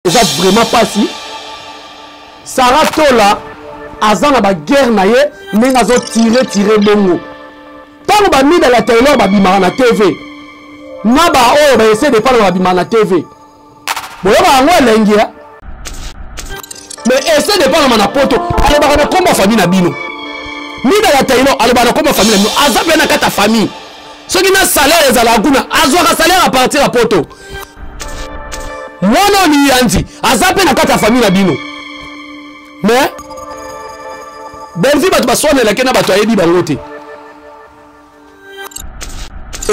eza vraiment pasi Sarah Tola azana ba guerre na ye ndenge azo tire bongo tango ba mida la Taylor ba bimara na TV na ba oyo ba essayer de parler ba bimara na TV boyo ba ngo elengia mais essayer de parler na poto ale ba na komba famille na bino mida la Taylor ale ba na komba famille na bino azabe na kata famille soki na salaire ezala kuna azwaka salaire à partir à poto mwana ni yanzi azabe na kata famille na bino mais Belvi bato basone la kena bato ayebi bango te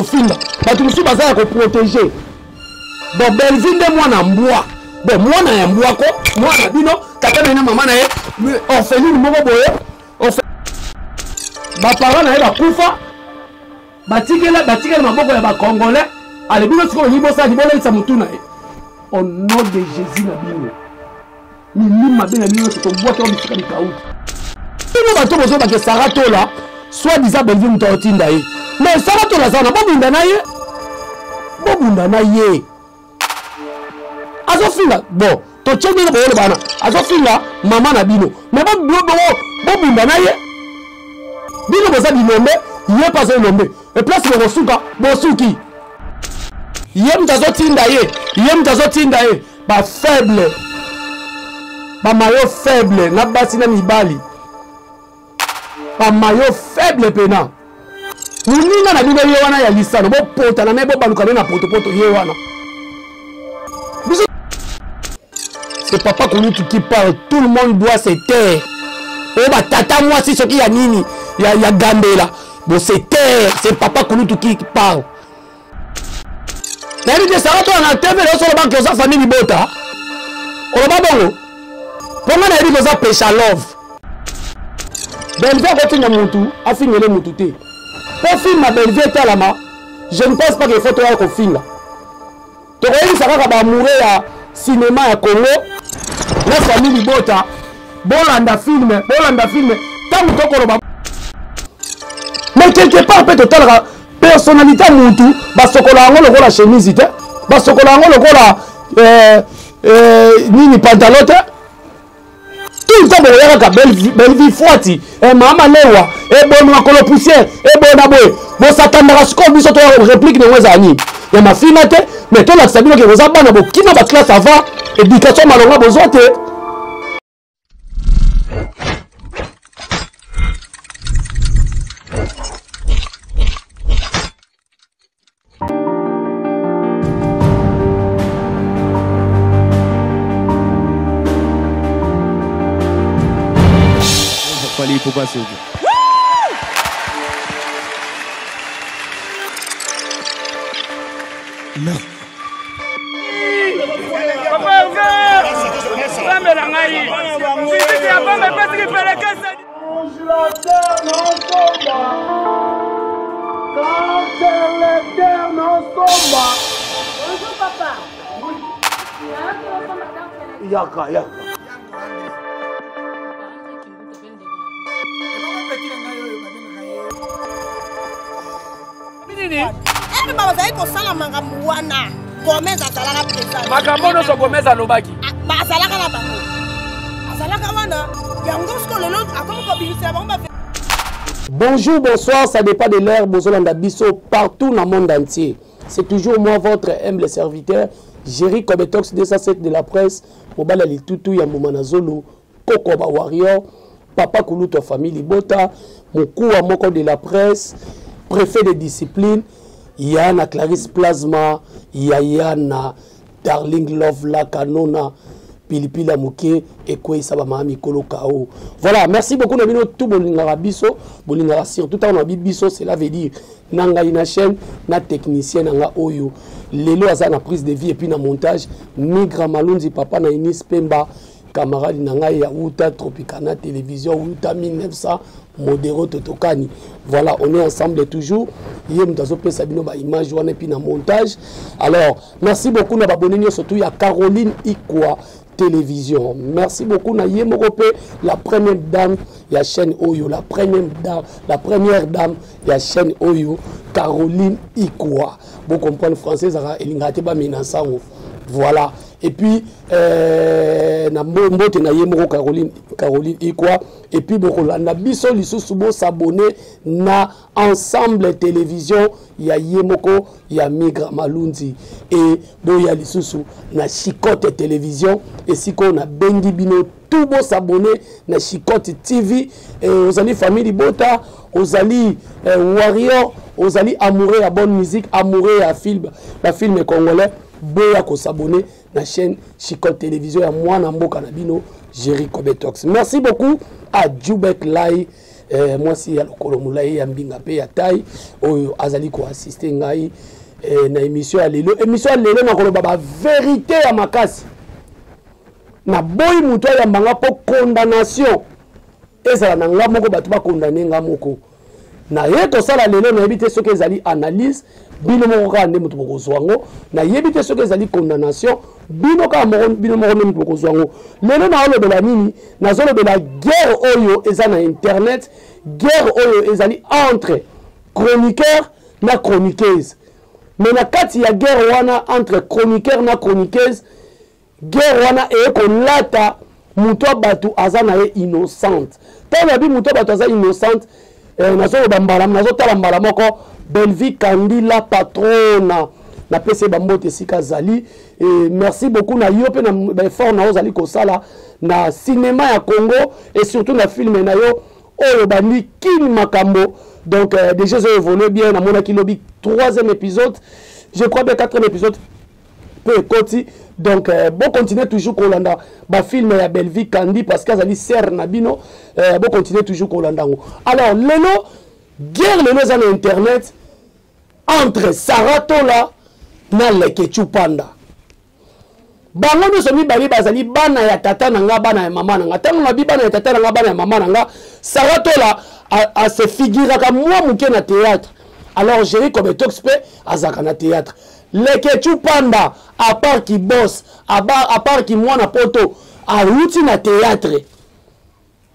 ofinga bato musu bazala ko protéger bon Belvi nde mwana mbwa bon mwana ya mbwa ko mwana bino tata na mama na ye orpheline moko boye ba parents na ye bakufa batikela maboko ya ba congolais ale bino siko libo sa libo sa mutuna ye au nom de Jésus na bino ni mabe na bino to boite o bisika bikauti bino bato bozo ba ke Sarah Tola soit disant Belvi mutaotinda ye mais Sarah Tola sana bobunda na ye azofinga bon to chenge na boyole bana azofinga mama na bino mais bobunda na ye bino boza binombe ye pas binombe et place le bosuka bosuki ye mutazotinda ye ba faible ba mayo faible na basi na mibali ba mayo faible pena muninga na bino ye wana ya lisano bo pota na nebo baluka na poto ye wana c'est papa Kouloutou qui parle, tout le monde doit se taire. Oh bah tata moi c'est ce qui y a nini ya Gambela bon c'est taire, c'est papa Kouloutou qui parle. Mais il dit ça va toi na TV là sur le banc que ça famille libota on va bon comment on a dit que ça pêche à love Belvi continue mutu a fini le mutu té pour film Belvi talama je ne pense pas qu'il faut toi qu'on filme to ko ça va ba mourir à cinéma à Congo la famille libota bolanda film tant que koloba mais quelque part peut total personnalité mutu basokola ngo lokola chemise te basokola ngo lokola nini pantalon te tout le temps boyaka ka Belvi forti et mama lewa et bon makolo poussière et bon aboy bo satandara siko biso to réplique de wezani ya mafina te mais to la sabino ke boza bana bo kina ba classe avant éducation malonga bozo te il faut passer. Non. Bonjour papa. Yaka. Eh baba zai ko sala mangamu wana Gomez azalaka présent makambo no so Gomez alobaki ba azalaka na bango azalaka wana yango sko lelo akomo ko bilisa bango ba. Bonjour, bonsoir, ça dépend de l'heure, Bozolanda Bisso, partout dans le monde entier. C'est toujours moi, votre humble serviteur, Jerry Kobetox 207 de la presse, Mobala Litutu, Yamboumana Zolo, Kokoba Warrior, Papa Kouloutou famille Libota, Mokoua Moko de la presse, préfet de discipline, Yana Clarisse Plasma, Yana Darling Love La Kanona, Pilipila Mouké, et quoi ça va Mahami Kolo Kao. Voilà, merci beaucoup Nabino, tout Bolingara Bisso, Bolingara surtout on a Bisso, cela veut dire Nanga ina chaîne, na technicien Nanga Oyo, Lelo Aza na prise de vie et puis na montage, Migra Malunzi Papa na Inis Pemba, camarade Nanga ya Outa Tropicana Télévision, Outa 1900, Modero Totokani. Voilà, on est ensemble toujours. Yem Dazope Sabino ba image et puis na montage. Alors, merci beaucoup na babonini surtout il y a Caroline Ikwa Télévision. Merci beaucoup na Yemorope, la première dame la chaîne Oyo, la première dame la chaîne Oyo, Caroline Ikwa. Vous comprenez français ça elingate ba menaçant. Voilà. et puis na mbote na yemoko Caroline Ikwa, et puis bokolanda biso lisusu bo s'abonner na ensemble télévision ya yemoko ya Migra Malundi, et bo ya lisusu na Chicote télévision, et siko na bengi bino tout bo s'abonner na Chicote TV, et aux amis famille Bota, aux amis Warrior, aux amis amoureux à bonne musique, amoureux à film congolais, boya ko s'abonner na chaîne Chicote télévision ya moi na mboka na bino Jerry Kobetox. Merci beaucoup à Djoubek Lai, moi si ya lokolo mulai ya mbinga pe ya tai oyo azali ko assister ngai na émission ya lelo na koloba ba vérité ya makasi na boy muto ya mbanga po condamnation ezala na nga moko batu ba condamner nga moko na ye to sala lelo na yebite soki ezali analyse bino moko ka nde mutu bokozwango na yebite soki ezali condamnation bino ka bino moko nde mutu bokozwango lelo na olobela nini nazolobela guerre oyo eza na internet, guerre oyo ezali entre chroniqueur na chroniqueuse, mais na kati ya guerre wana entre chroniqueur na chroniqueuse, guerre wana ekolata mutu batu aza na ye innocente. Tala bi mutu batu aza innocente, nazotala mbala moko Belvi Kandi la patrona na PC Bambote Sika Zali, et merci beaucoup na yo pe na fort na ozali kosala na cinéma ya Congo, et surtout na film na yo oyo bandi kin makambo. Donc déjà ça évolue bien na mona kilobi 3e épisode, je crois bien 4e épisode peut côté. Donc bon continuer toujours kolanda ba film ya Belvi Kandi parce que azali ser na bino, bon continuer toujours kolanda. Alors lelo guerre lelo za na internet entre Saratola na Lekechu Panda. Bango no somi bali bazali bana ya tata na nga bana ya mama na nga. Tango na bi bana ya tata na nga bana ya mama na nga, Saratola a se figura ka moi muke na théâtre. Alors Jerry Kobetox pe azaka na théâtre. Lekechu Panda à part qui bosse, à part qui moi na poto a outi na théâtre.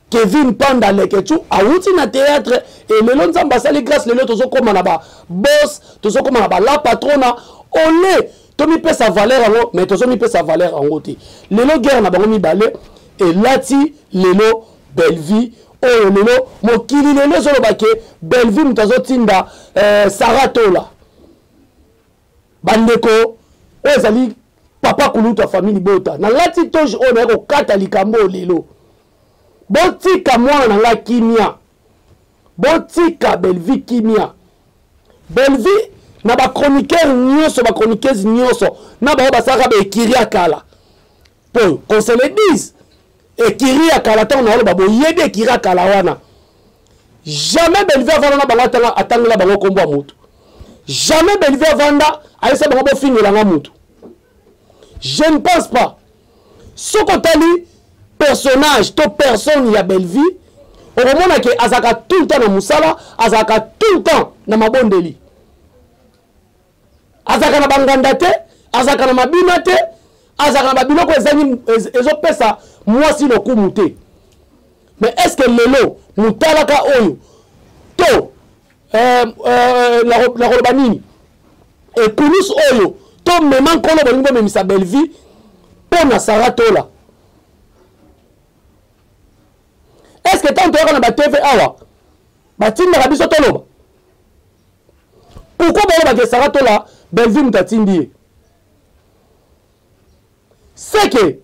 Kevin Panda Lekechu a outi na théâtre, et le long ambassadeur grâce le tozo koma na ba boss, tozo koma na ba la patrona, olé tomi pe sa valeur en mais tozo mi pe sa valeur en oti. Lelo guerre na bango mi balé, et lati lelo Belvi oyo lelo mokili lelo zolo bake Belvi mutazo tinda Saratola bandeko ezali papa kuluta famille Bota na lati toje ona ko kata likambo lelo botika mwana na nga kimia, botika Belvi kimia. Belvi na ba chroniqueur nyoso, ba chroniqueuse nyoso na ba basaka ba ekiri akala po qu'on se le dise, ekiri akala tant na ba boyebe ekiri akala wana jamais Belvi avanda na bango atangela bango kombo mutu, jamais Belvi avanda aisa bango bo fingola nga mutu. Je ne pense pas sokotali personnage, to personne ya Belvi, au moment que azaka tout le temps na musala, azaka tout le temps na mabondeli. Azaka na bangandate, azaka na mabinate, azaka na babiloko ezani ezopesa moi si le coup muté. Mais est-ce que lelo mutalaka oyo to la robanini et kunus oyo to meman kolo bolingo memisa Belvi pona Saratola? Est-ce que tant que na TV awa batinda ka biso toloba pourquoi ba ke Saratola Belvi mutatindi? C'est que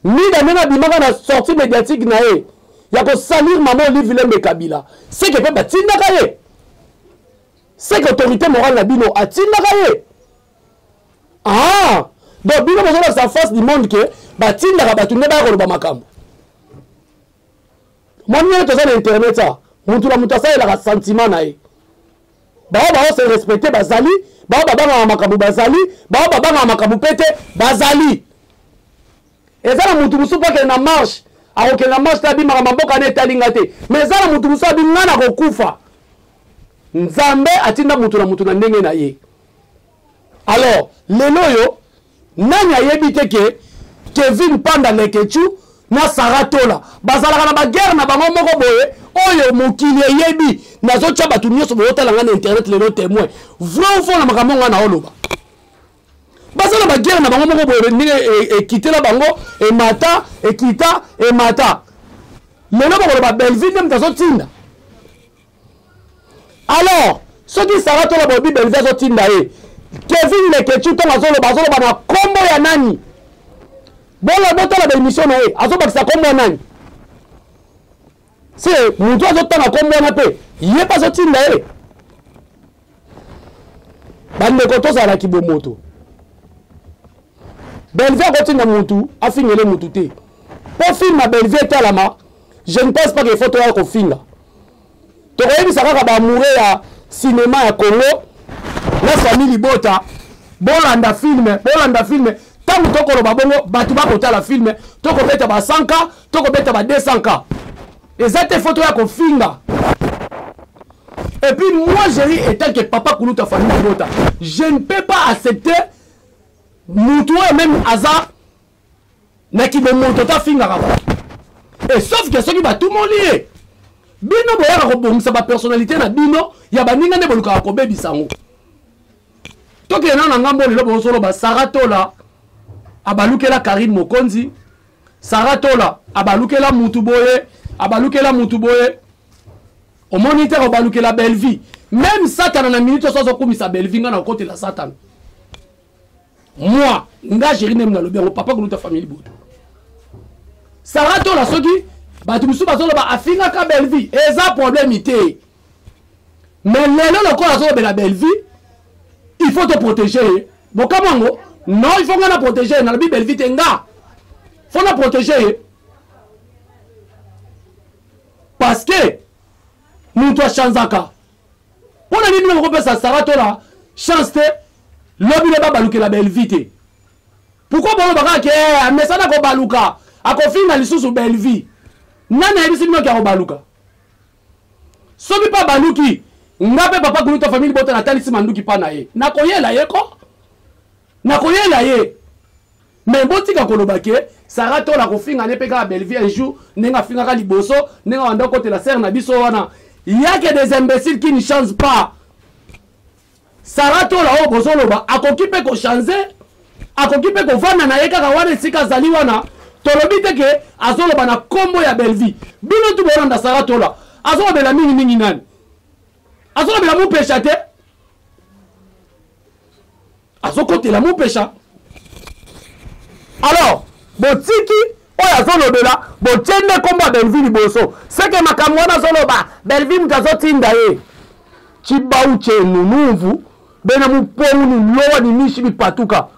ni da mena bimaka na sortie médiatique na e ya ko salir maman Olivier Kabila, c'est que pe batinda ka ye, c'est que autorité morale na bino atinda ka ye. Ah donc bino besoin de sa face du monde que batinda ka batunde ba ko ba makambo. Moi, je suis internet, je suis un sentiment. Je suis respecté, Bazali. Je suis makabu Bazali. Je suis makabu Pete, Bazali. Et ça, je suis pas marche. Alors que la marche, je suis mais ça, je suis un kufa. Nzambe atinda mutu na ndenge na ye. Alors, lelo nani ayebite ke Kevin Panda Lekechu na Saratola bazalaka na ba guerre na bango moko boye oyo mokili yebi nazo tcha batu nyoso botala na internet lelo témoin vrai ou faux na makambo nga na oloba basala ba guerre na bango moko boye ndenge ekitela bango emata ekita emata lelo bakoloba Belleville nde moto azotinda. Alors soki Sarah tola bobi Belleville azotinda ye Kevin Lekechu ntongo azoloba na kombo ya nani bongo botala baémission na ye azobakisa kombo ya nani se moto azotanga kombo wana mpe ye mpe azotinda ye bandeko tozalaki bomoto Belleville akotinda mutu afingele mutu te po filma Belleville etalama je ne pense pas qu'il faut toya kofinga tokoyebisa kaka baamoure ya cinéma ya Congo na famille Bota bolanda filme ntango tokoloba bongo bato bakotala filme tokobeta ba 100K tokobeta ba 200K eza te faut toya kofinga. Et puis moi Jerry étant que papa Koulouta famille Bota je ne peux pas accepter mutu même hasard na ki be moto ta finga kaka et sauf que ceux qui ba tout mon lié bino boyaka kobongisa ba personnalité na bino ya baninga ne boluka ko bebisango toke na ngambo lelo bosolo ba Saratola abalukela Karine Mokonzi Saratola abalukela mutu boye au moniteur abalukela Belleville même Satan na minute so komisa Belleville na côté la Satan. Moi, nga Jerry nem na lobi ngo papa Koulouta famille Bota. Saratola soki batu musu bazolo ba afinga ka Belleville eza problème ité. Mais lelo lokola zo bela Belleville, il faut te protéger. Bon kamango, non, il faut nga protéger na lobi Belleville tenga. Faut na protéger. Parce que nous toi chanzaka. On a dit nous ko ça Saratola chance te lobi le baluka la Belleville. Pourquoi bon baka ke mais ça na ko baluka akofinga lisusu Belleville. Nana ebisi bino ka ko baluka. Sobi pa baluki ngape papa Koulouta famille Bota na talisi manduki pa na ye. Nakoyela ye ko? Nakoyela ye. Mais botika koloba ke Saratola kofinga ne peka Belleville un jour nenga finga ka liboso nenga wanda côté la serre na biso wana. Il y a que des imbéciles qui ne changent pas. Saratola o bozoloba akokipe ko changer akokipe ko vana na yeka wana sika zali wana tolobi te ke azoloba na kombo ya Belleville bino tu bolanda Saratola azoloba mingi nani azoloba mu pesha te azokotela mu pesha. Alors botiki oya azolobela botiende kombo ya Belleville boso seke makambo wana azoloba Belleville mutazotinda ye chibauche nunuvu bena mupongu ni lowa ni mishi bipatuka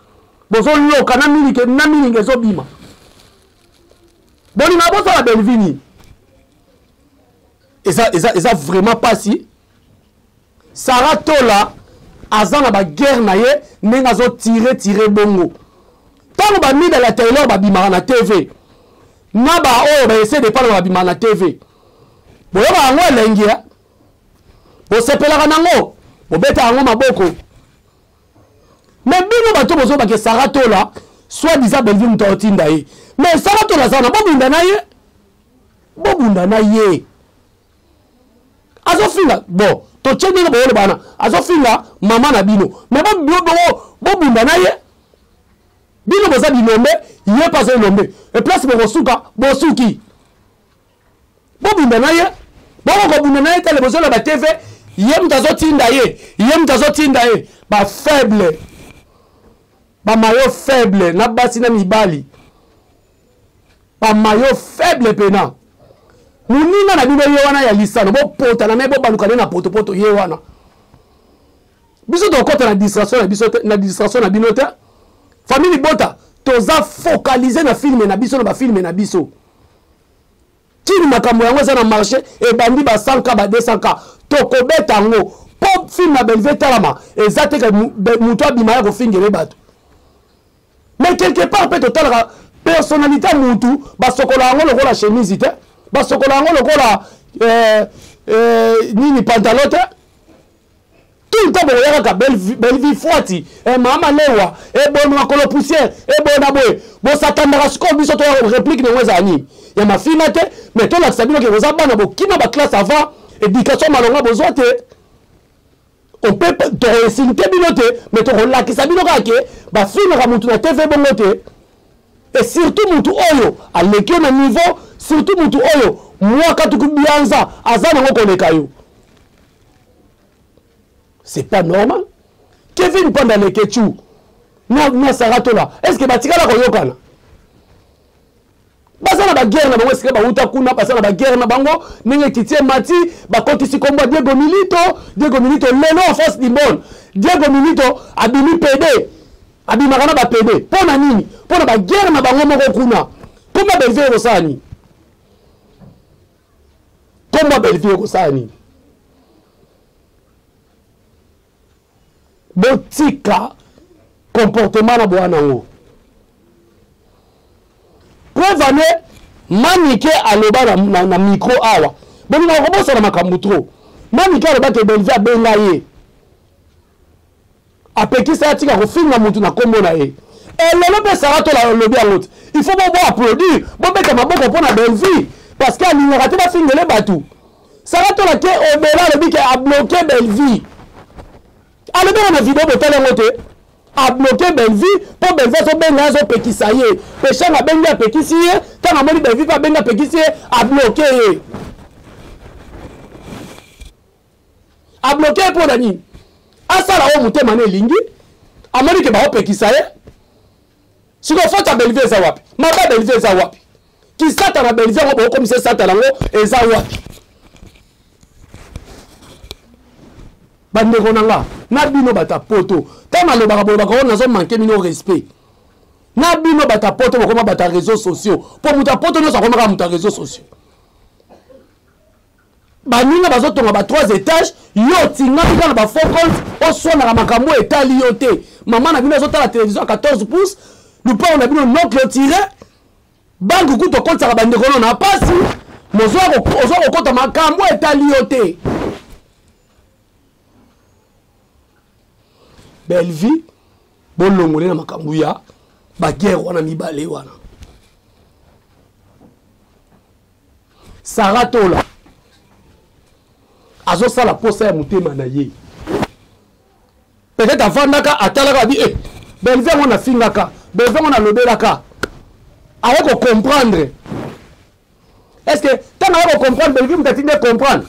bozo loka na milinge zo bima boni na boso la Belleville eza vraiment pas si Saratola azana ba guerre na ye nenga zo tirer bongo tango ba mida la télé ba bima na TV na ba o ba essayer de parler ba bima na TV boyo ba ngo elengia bo sepelaka nango bo beta ngo maboko mais bino bato bozo ba ke Saratola soit disant Belleville mutaotinda ye mais Saratola zana bobunda na ye azofinga bon to tchenga boyo bana azofinga mama na bino mais bobunda na ye bino boza binombe ye pas nombe et place bosuka bosuki bobunda na ye boko bunda na ye tele bozo la ba TV ye mutazotinda ye ba faible ba mayo faible na basi na mibali ba mayo faible pena muninga na bino ye wana ya lisano bo pota na me bo baluka na poto ye wana biso to kota na distraction na bino te famille Bota toza focaliser na film na biso na ba film na biso kini makambo yango za na marché e bandi ba 100K ba 200K toko beta ngo pop film na Belleville talama ezate ka muto abima ya ko fingere bato mais quelque part peut total personnalité mutu ba sokola ngo lokola chemise te ba sokola ngo lokola nini pantalon te tout le temps boya ka Belleville forti e mama lewa e bon makolo poussière e bon aboye bo satandaka siko biso to réplique ne mweza ani ya mafina te mais to la sabino ke boza bana bo kina ba classe avant éducation malonga bozwa te on peut toresinter binote mais torolakisa bino kake bafinaka mutu na TV bongo te et surtout mutu oyo aleki na niveau surtout mutu oyo mwaka tukubianza azana ngo koleka yo c'est pas normal. Kevin Panda lekechu na Saratola est-ce que batikala koyokana basana ba guerre na bango est-ce que ba uta kuna basana ba guerre na bango ninge kitie mati ba kotisi kombo Diego Milito lelo en face du monde Diego Milito abimi PD abimaka ba PD pona nini pona ba guerre na bango moko kuna komba Belvier kosani botika comportement na bwana ngo preuve ane manike aloba na micro awa boni na kobosa na makambo trop manike aloba ke Belvier abenga ye apekisa atika kofinga mutu na kombo na ye elelo pe Saratola lobi yango il faut bon applaudir bon beta maboko pona Belvier parce que alingaka te bafingele batu Saratola ke obela lobi ke a bloqué Belvier alobi na vidéo botala yango te a bloqué Belvier pour Belvier so benga so pekisa ye pechanga benga pekisi ye tanga moni Belvier pa benga pekisi ye a bloqué ye a bloqué pour nani asala o mutema ne lingi amoni ke ba pekisa ye siko fota Belvier za wapi maba Belvier za wapi ki sata na Belvier ngo comme c'est sata lango eza wapi bandeko nanga na bino bata poto tama lo baka ko na zo manquer mino respect na bino bata poto ko bata réseaux sociaux pour muta poto no sa ko maka muta réseaux sociaux baninga bazotonga ba 3 étages yo tinga bika na ba faux compte o sona na makambo etali yo te mama na bino zotala télévision à 14 pouces nous pas on a bino non clôturé bangu kuto compte sa bandeko no na pasi mozo ko kota makambo etali yo te Belvier bolongole na makambo ya ba guerre wana mibale wana Saratola azo sala posa ya mutema na ye peut-être avandaka atalaka bi Belvier on a fingaka Belvier on a lobelaka ayeko comprendre est-ce que tant ayeko comprendre Belvier mtatinde comprendre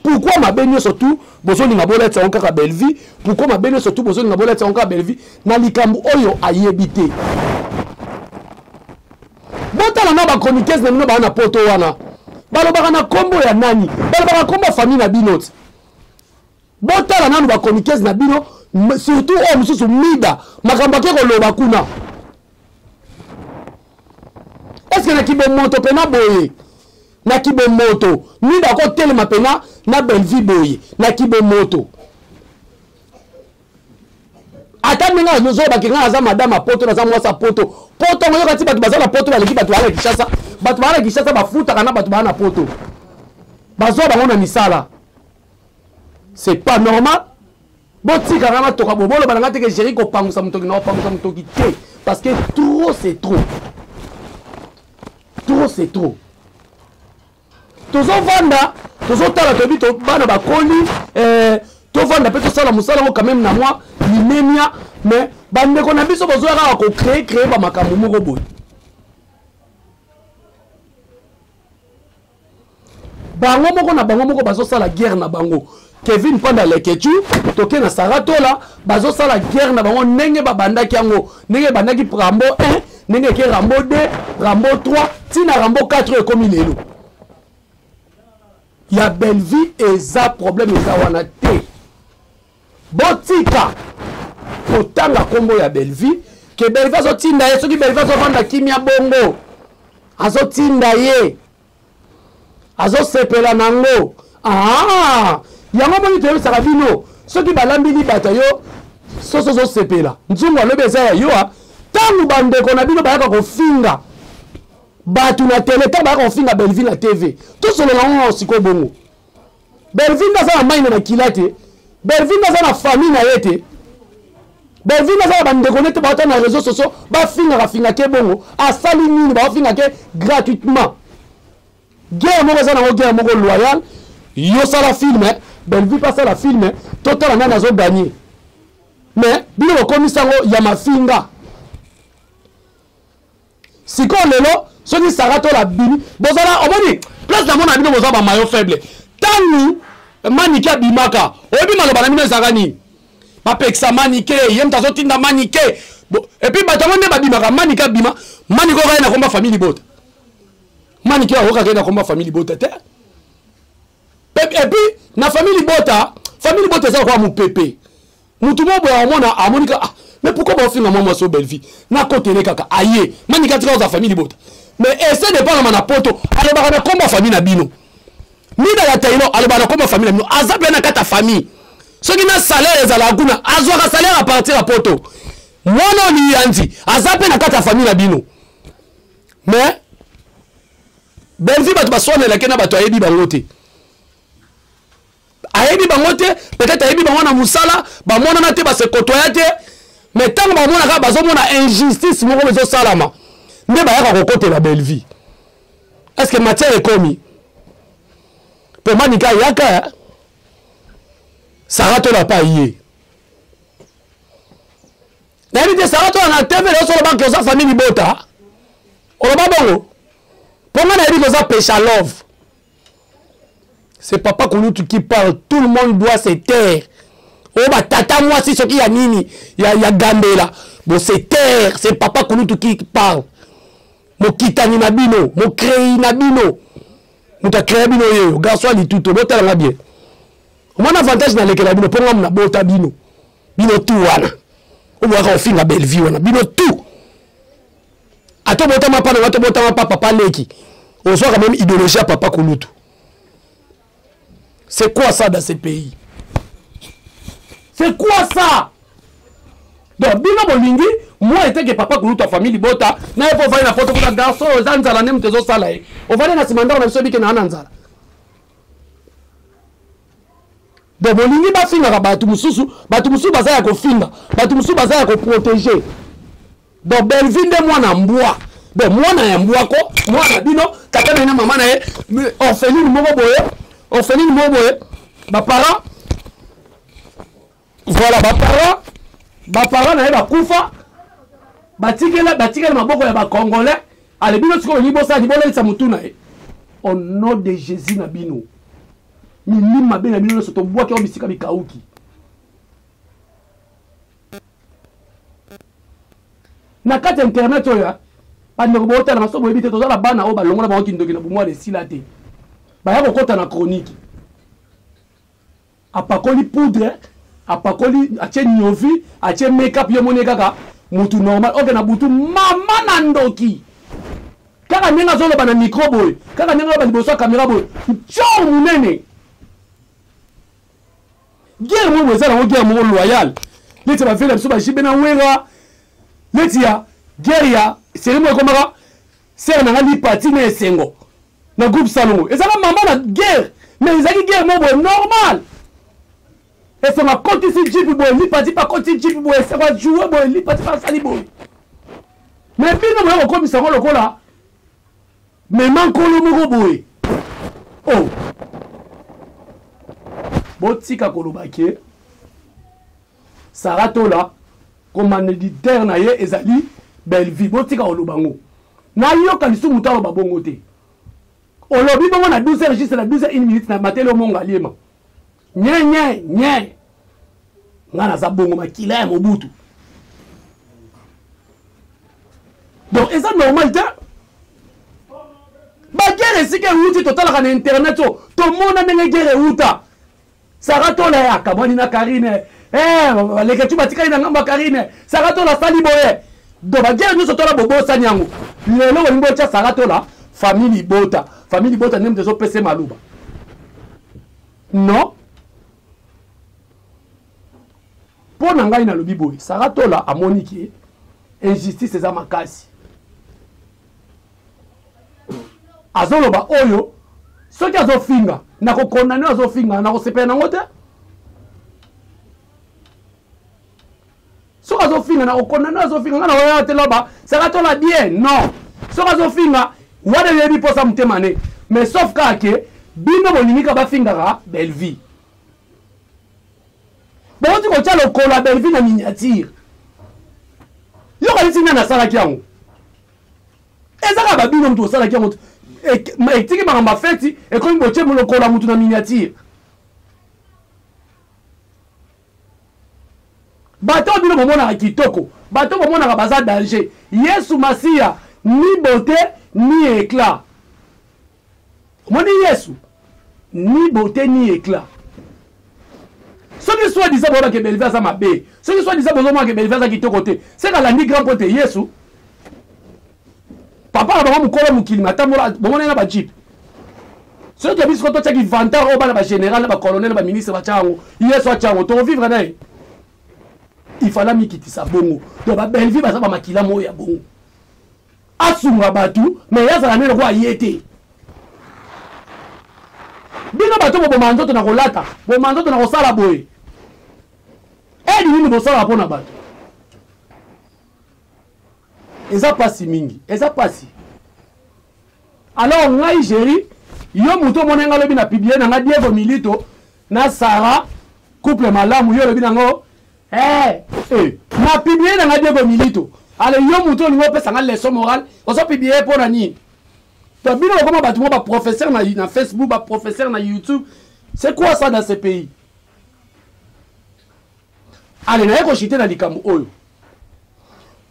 pourquoi ma benyo surtout bozo linga bola tsa onka Belvier pourquoi ma benyo surtout bozo linga bola tsa onka Belvier na likambo oyo ayebite botala na ba chroniqueuse na mino ba na poto wana balobaka na kombo ya nani balobaka kombo famille na bino botala nanu ba chroniqueuse na bino surtout o mususu mida makambo ke ko loba kuna est-ce que na kibo moto pena boye na kibo moto ni da ko telema pena na Belvier boye na kibo moto ata menga nozo bakinga aza madame poto na za mwasa poto ngoyo kati batu bazala poto baleki batu ala Kishasa bafuta kana batu bana poto bazo bango na misala c'est pas normal botika kana toka bobolo balanga te ke Jéri ko pangusa mutoki na pangusa mutoki te parce que trop c'est trop tozo vanda tozo tala tobi to bana bakoli to vanda pe to sala musala ngo quand même na moi limemia mais bande ko na biso bozo ra ko créer ba makambo moko boy bango moko na bango moko bazo sala guerre na bango Kevin Panda lekechu toke na Saratola bazo sala guerre na bango ndenge babandaki yango ndenge bandaki Rambo 1 ndenge ke Rambo 2 Rambo 3 tina Rambo 4 ekomi lelo ya Belvier eza problème eza wana te botika kotanga kombo ya Belvier ke Belvier azo tinda ye soki Belvier azo vanda kimia bongo azo tinda ye azo sepela nango yango moni toyo saka bino soki balambili bato yo soso zo sepela nzungu alobi eza ya yo tangu bandeko na bino bayaka kofinga batu na tele ta bayaka kofinga Belvier na TV tosolola ngo siko bongo Belvier ndaza na maina na kilate Belvier ndaza na famille na yete Belvier ndaza na bandeko nete bata na réseaux sociaux bafinga ke bongo asali nini bafinga ke gratuitement guerre moko za na guerre moko loyal yo sala film Belleville passe à la film total en a gagné mais bino komi sango ya mafinga siko lelo soki Sarato la bini bozala omoni place na mona bino bozala ba maillot faible tangu manike abimaka oyebi maloba na bino ezalaka nini bapekisa manike ye moto azotinda manike et puis bato yango nde babimaka manike abima manike okai na komba famille libota manike okokaki na komba famille libota te et puis na famille libota eza kwa mopepe mutu mo boya omona amonika mais pourquoi baofinga mwa mwasi o Belleville nakotele kaka aye manike atika oza famille libota mais essaie de parler na poto alobaka na komba famille na bino Mida ya taino alobana comme famille no azabe na kata famille soki na salaire ezala kuna azwaka salaire à partir à poto mwana ni yanzi azabe na kata famille na bino mais Belleville batu basone la kena batu ayebi bangote ayebi bangote peut-être ayebi bango na musala ba mona na te ba se kotoya te mais tant ba mona ka bazo mona injustice moko bezo salama nde ba yaka kokote la Belleville est-ce que matière est commis pour manika yaka Sarato n'a pas yé n'habite Sarato na TV le sur le banc que sa famille bota on va bongo pour moi n'a dit que ça pêche à love c'est papa Kouloutou qui parle tout le monde doit se taire oh bah tata moi si ce qui y a nini y a Gambela bon se taire c'est papa Kouloutou qui parle mo kitani na bino mo créé na bino muta créé bino yo garçon li tout bota la bien mon avantage na lekela bino pour moi na bota bino bino tout wana o mo ka ofinga Belleville wana bino tout ato bota ma pana ato bota ma papa leki on soit quand même idéologie à papa Kouloutou. C'est quoi ça dans ce pays? C'est quoi ça? Donc, bino bolingi, moi était que papa Kouloutou a famille bota, na faut faire la photo pour la garçon, zanzala nem tezo sala. On va na simanda on a sobi que na ananzala. Donc bolingi ba finga batu mususu baza ya ko finga, batu mususu baza ya ko protéger. Donc Belleville de moi na mbwa. Ben moi na mbwa ko, moi na bino, tata na maman na orpheline moko boye. Orpheline moboye ba parents voilà ba parents na ba kufa batikela maboko ya ba congolais ale bino tiko libo sa libola sa mutuna au nom de Jésus na bino ni mabe na bino soto boa ke obisika bikauki na kati internet oya bande ko bota na so boyebi te tozala bana o ba longola ba okindoki na bumwa de silate baya kokota na chronique apakoli poudre apakoli atie nyovi atie make-up yo mone kaka mutu normal oke na butu mama na ndoki kaka nenga zolo bana micro boy kaka nenga ba liboso caméra boy chou munene guerre mo wezala ngo guerre mo loyal leti ba fela biso ba jibena wenga leti ya guerre ya serimo komaka ser na ngali parti na esengo na groupe salongo et ça va maman la guerre mais ils ont guerre moi normal et ça m'a côté si jipi boy li parti pas côté jipi boy ça va jouer boy li parti pas sali boy mais puis nous on comme ça on le cola mais manko le moko boy oh botika kolobake Sarato là comme commanditaire na ye ezali Belleville botika olobango na yo kalisu mutalo babongo te olobi bongo na 12h juste na 12h 1 minute na matelo monga liema nye ngana za bongo makila ya mobutu donc est-ce normal ta ba guerre sike wuti total kana internet to mona ndenge guerre wuta Sarato la ya kabani na Karine leke tu batika ina ngamba Karine Sarato la sali boye do ba guerre nyo tola bobo sanyango lelo wimbo cha Sarato la famille bota nem des OPC maluba non pour nanga ina lobi boy Sarato la amoniki injustice za makasi azoloba oyo soki azofinga na ko condamner azofinga na ko sepena ngote soki azofinga na ko condamner azofinga ngana waya teloba Sarato la bien non soki azofinga wade yebi posa mtemane mais sauf ka ke bino bolingi ka bafingaka Belleville Bon, tu as le cola Belleville na miniature. Yo ka itinga na sala kiango. Ezaka ba bino mtu sala kiango. E tiki ba ma feti e ko mboche mo le cola mutu na miniature. Bato bino bomona kitoko. Bato bomona baza danger. Yesu Masia ni beauté ni éclat. Moni Yesu ni beauté ni éclat. Ce qui soit disant que Belleville ça m'a bé. Ce qui soit disant que Belleville ça qui te côté. C'est qu'à la ni grand pote Yesu. Papa ba mu kola mukili matamura bomona na ba jeep. Ce qui a bis ko to qui vantar au ba na général ba colonel ba ministre ba chango. Yesu a chango to vivre na. Il fallait mi kiti sa bongo. Donc ba Belleville ba ça ba makila mo ya bongo. Asunga batu mais ya ça na ko ayete. Bino bato bo manzo to na kolata, bo manzo to na kosala boye. Edi nini bo sala pona bato. Eza pasi mingi, eza pasi. Alors ngai Géry, yo muto monenga lobi na publier na Diego Milito na Sarah couple malamu yo lobi nango na publier na Diego Milito. Alors yo muto lingo pesa nga leçon morale, oso publier pona ni. Tu bino comment battu ba professeur na Facebook, ba professeur na YouTube. C'est quoi ça dans ce pays? Allez, na ko chiter na likambo oyo.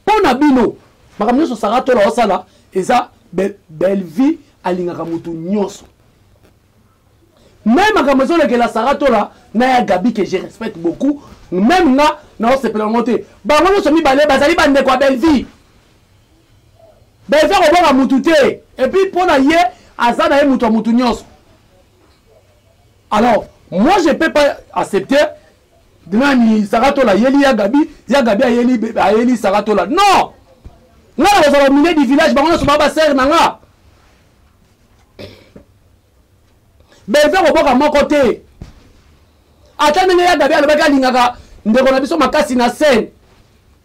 Pona bino, makamyo so sarato la osala, eza Belleville alingaka mutu nyonso. Même makamyo so que la sarato la na ya Gabi que je respecte beaucoup, même na se planter. Ba ngo so mi balé bazali bande kwa Belleville. Belleville obonga mutu te. Et puis pour la yé, azana e mutu nyonso. Alors, moi je peux pas accepter Dnani Saratola yeli ya Gabi ayeli Saratola. Non. Nga na au milieu du village bango so baba ser nanga. Belleville obonga moko te. Atane ya Gabi alobaka lingaka ndeko na biso makasi na scène.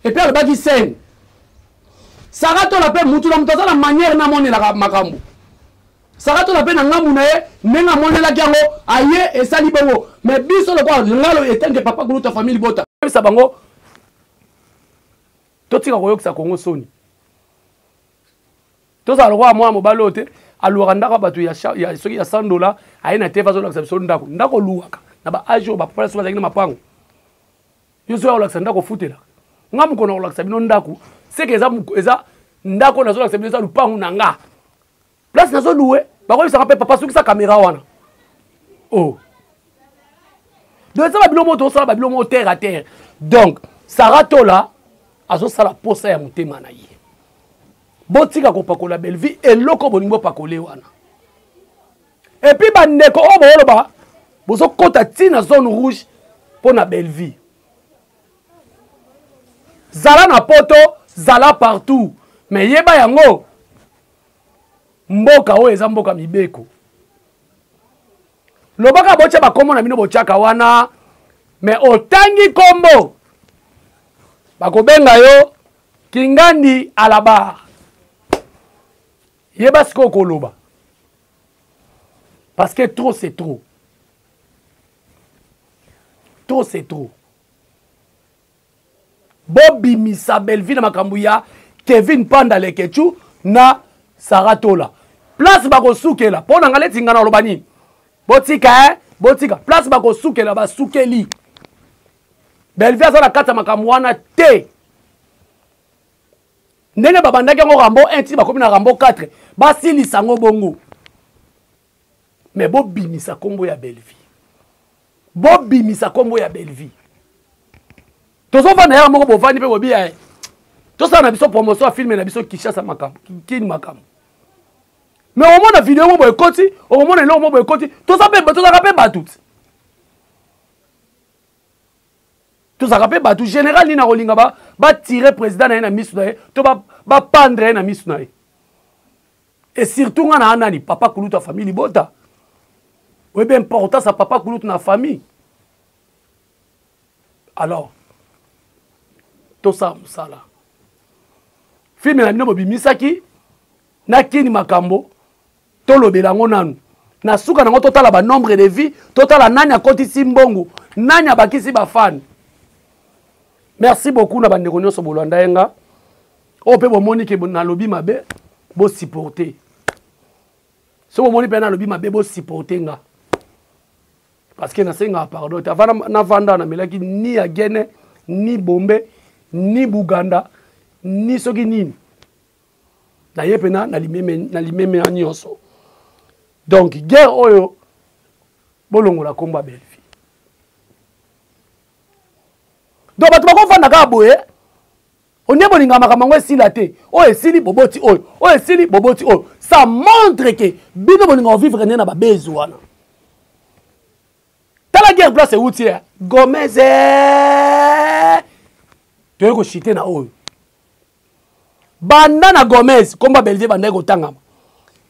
Et puis alobaki scène. Saratola pe mutu na mutaza na manière na monela makambo. Saratola pe na ngamu na ye nenga monela kiango aye esali bongo. Mais biso le quoi ngalo etenge papa gulu ta famille bota. Bisa bango. Totika koyokisa Kongo soni. Toza le roi moi mobalo te aluranda ka batu ya soki ya $100 aye na te fazo la exception ndako luwaka. Na ba ajo ba papa so na mapango. Yo so la exception ndako futela. Ngamu kono la exception ndako. C'est que eza ndako na zo la sebisa lupangu nanga place na zo loué ba ko bisa papa soki sa caméra wana oh donc ça ba bilo moto ça ba bilo moto terre à terre donc Saratola azo sala posa ya mutema na ye botika ko pakola Belleville eloko bolingo pakole wana et puis ba ndeko o bolo ba bozo kota tina zone rouge pona Belleville zala na poto zala partout mais yeba yango mboka o eza mboka mibeko lobaka bocha bakomo na bino bochaka wana mais otangi kombo bakobenga yo Kingandi alaba yeba siko koloba parce que trop c'est trop c'est trop. Bobby Misa Belleville Makambuya, Kevin Panda Lekechu, na Saratola. Place bako soukela. Pour n'angale tingana lobani. Botika, botika. Place bako soukela, ba soukeli. Belleville a la kata makamwana te. Nene babandaki ngo Rambo 1 ti bakomi na Rambo 4. Ba sili sango bongo. Mais Bobby Misa kombo ya Belleville. Bobby Misa kombo ya Belleville. Tozo va na moko bovani pe bobi ya. Toza na biso promotion à filmer na biso Kishasa makambo, Kini makambo. Mais au moins la vidéo mo boykoti, au moins le mo boykoti, toza rappelle batut. Toza rappelle batut général ni na rolinga ba tirer président na misu na to ba pendre na misu na. Et surtout ngana anani papa kuluta famille bota. Oui bien important ça papa kuluta na famille. Alors tout ça musala film na bino bobimisaki na Kini makambo tolobela ngo nanu na suka nango totala ba nombre de vie totala nani akotisi mbongo nani abakisi ba fan Merci beaucoup na bandeko nyonso bolanda yenga. O pe bomoni ke na lobi mabe bo supporter. So bomoni pe na lobi mabe bo supporter nga. Parce que na senga pardon. Ta na vanda na melaki ni ya Guinée, ni Bombe, ni Buganda, ni soki nini. Na yepena na limeme nyonso. Donc guerre oyo bolongola komba Belle Vie. Donc bato bakofanda ka boye on est bolinga makambo esila te o esili boboti oyo o esili boboti oyo ça montre que bino bolinga vivre na ba bezu wana tala guerre place outier Gomez to ko chiter na oyo banda na Gomez komba Belle Vie banda ko tangama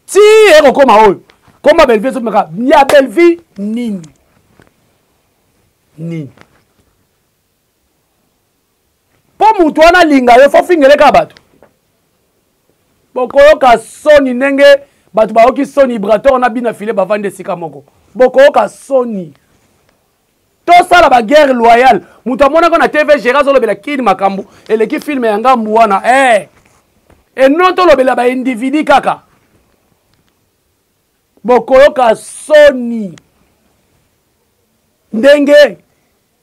ti eko koma oyo komba Belle Vie so meka ya Belle Vie nini po mutu wana linga yo fo fingeleka bato bokoyoka soni ndenge bato bayoki soni vibratoire na bina file bavande sika moko bokoyoka soni tosala baguerre loyale mutu amonako na tv gérard azolobela kini makambo eleki filme ya ngambu wana eno tolobela baindividu kaka bokoyoka soni ndenge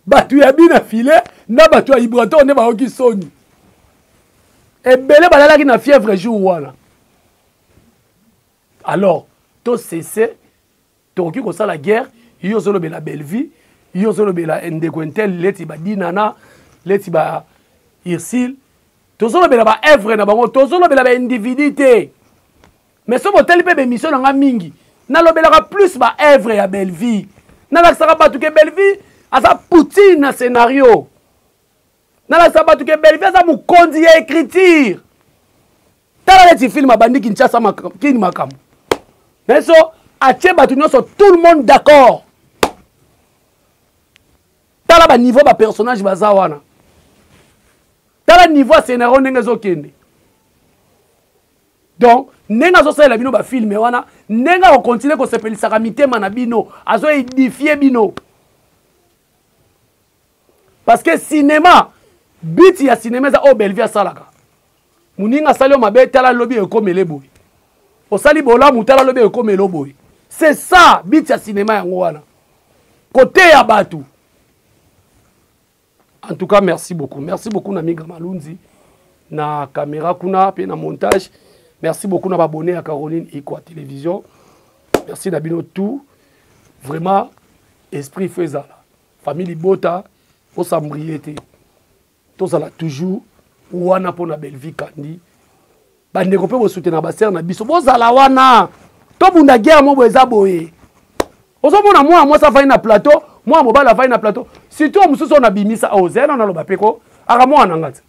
bato ya bina file na bato ya vibratoire nde bayoki soni ebele balalaki na fièvre jour wana alors to cesse tokoki kosala guerre yo ozolobela Belle Vie yo ozolobela ndeko intel leti badinana leti ba Irsil tozolobela ba œuvre na bango tozolobela ba individu te mais so boteli mpe bemission na nga mingi nalobelaka plus ba œuvre ya Belle Vie nalakisaka bato ke Belle Vie aza Poutine na scénario nalakisaka bato ke Belle Vie aza mokonzi ya écriture tala neti film abandi Kinshasa kini makambo mais so atie bato nyonso tout le monde d'accord tala ba niveau ba personnage baza wana tala niveau ya scénario ndenge ezokende donc ndenge azosalela bino bafilme wana ndenge akokontinue kosepelisaka mitema na bino azoedifie bino parce que cinéma but ya cinéma eza oyo Belle Vie asalaka moninga asali yo mabe tala lobi ekomele boye osali bolamu tala lobi ekomele boye c'est ça but ya cinéma yango wana côté ya bato. En tout cas, merci beaucoup na Migra Malunzi na caméra kuna pe na montage. Merci beaucoup na abonné à Caroline Ikwa Télévision. Merci na bino tout. Vraiment esprit faisala. Famille Bota au sambriété. Tout ça là toujours wana pona Belle Vie kandi. Bande ko pe bo soutenir ba sœur na biso. Bozala wana. To bunda guerre mo boza boye. Ozo mona moi ça va na plateau. Moi mobala va na plateau. Si toi mususu on a bimisa ozela na loba peko aka mwana ngati.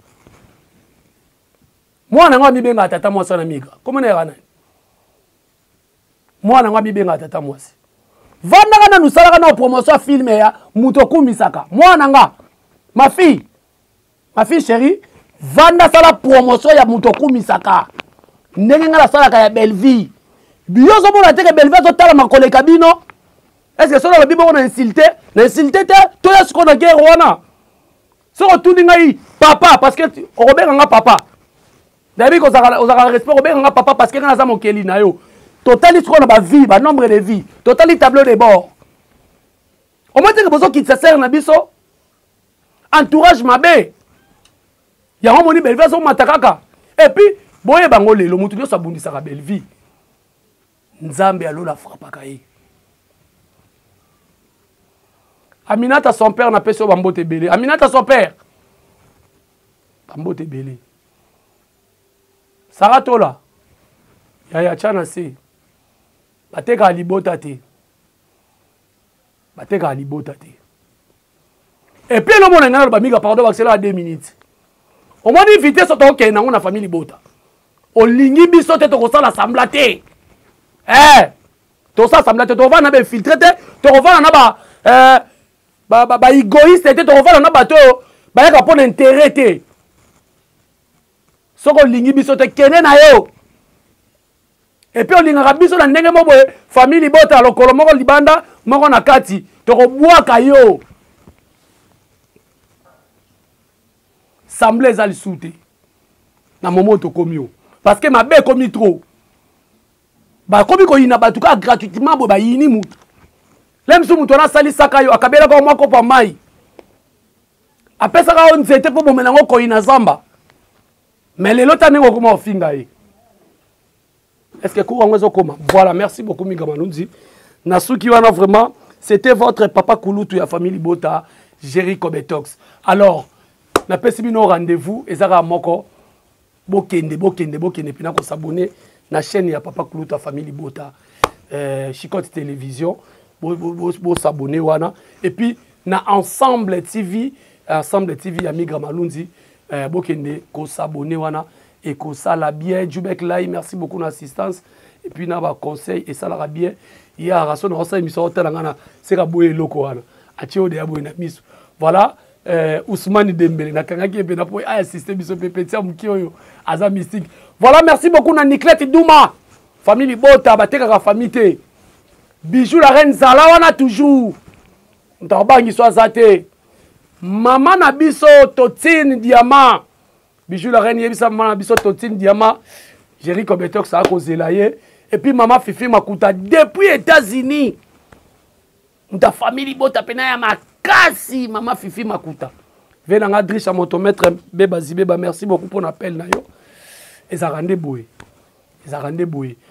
Mwana ngwa mibenga tata mwasa na miga. Comment na yana? Mwana ngwa mibenga tata mwasi. Vanda kana nusala na promotion film ya Mutokumi Saka. Mwana nga ma fille chérie, vanda sala promotion ya Mutokumi Saka. Ndenge nga la sala ka ya Belle Vie. Biyozo bona teke Belle Vie totala makoleka bino. Est-ce que cela le bibo on a insulté te to ya siko na guerre wana. So tout ngai papa parce que Robert nga papa. Dabi ko za respect Robert nga papa parce que kana za mokeli na yo. Totali siko na ba vie, ba nombre de vie, totali tableau de bord. Au moins que bozo ki tsaser na biso entourage mabe. Ya moni Belle Vie so matakaka. Et puis boye bango lelo mutu yo sabundisa ka Belle Vie. Nzambe alola frappaka ye. Aminata son père n'a pas sur Bambote Belé. Aminata son père. Bambote Belé. Saratola. Yaya Chana se. Bateka alibota te. Bateka alibota te. Et puis le monde a gagné le bamiga pardon accélère à 2 minutes. Au moins une vitesse autant qu'il y a une famille bota. Au lingi biso te to la samblate. To ça samblate to va na be filtré te to va na ba égoïste était to va na bato ba ya pour intérêt te. Soko lingi biso te kene na yo. Et puis on linga biso na ndenge mo boye famille bota lokolo moko libanda moko na kati to ko bwaka yo. semblé ezali souté na moment to komio parce que ma be komi trop ba komi ko ina ba tuka gratuitement bo ba yini mutu lemsu mutu na sali saka yo akabela ko mwako pa mai apesa ka on zete po bomela ngo ko ina zamba mais lelo tane ko ma ofinga e est-ce que ko ngo koma voilà merci beaucoup Minga Malunzi na suki wana vraiment c'était votre papa Kulutu ya famille Bota Jerry Kobetox alors na pesi bino rendez-vous ezaka moko bokende pina ko s'abonner na chaîne ya papa Kulutu ya famille Bota Chicote télévision bo s'abonner wana et puis na ensemble TV ya Minga Malunzi bokende ko s'abonner wana et ko sala bien Jubek Lai merci beaucoup d'assistance et puis na ba conseil et ça la bien il y a raison on ça émission hôtel ngana c'est ka boye loko wana atio de aboye na miso voilà Ousmane Dembélé na kangaki be na po assister biso pepetia mukioyo aza mystique voilà merci beaucoup na Niclette Douma famille Bota bateka ka famille te bijou la reine Zala wana toujours ntabangi so azate maman na biso Totine Diamant bijou la reine yebisa maman na biso Totine Diamant Jerry Kobetox a kozela ye et puis maman Fifi Makuta depuis États-Unis ta famille Bota pena ya makasi maman Fifi Makuta venanga Drisha motomètre beba zibeba merci beaucoup pour l'appel na yo ezarande boye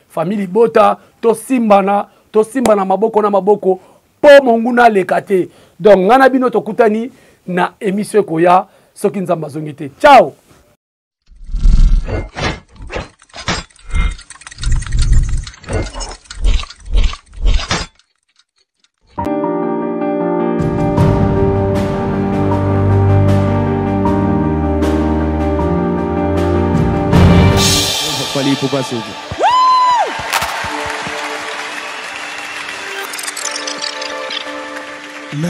famille Bota to simbana maboko na maboko po monguna lekate donc ngana bino to kutani na émission koya soki nzamba zongete ciao. Pour passer. Non.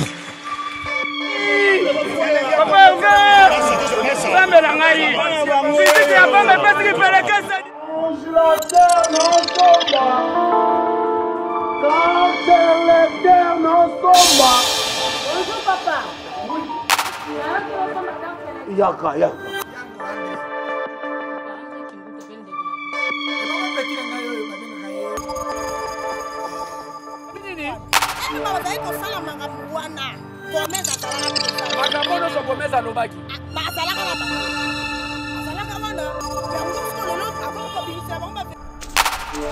Bonjour papa. Yaka. Magabono so komeza lobaki. Ba azalaka wana. Yango ko lelo akoko bibisa bango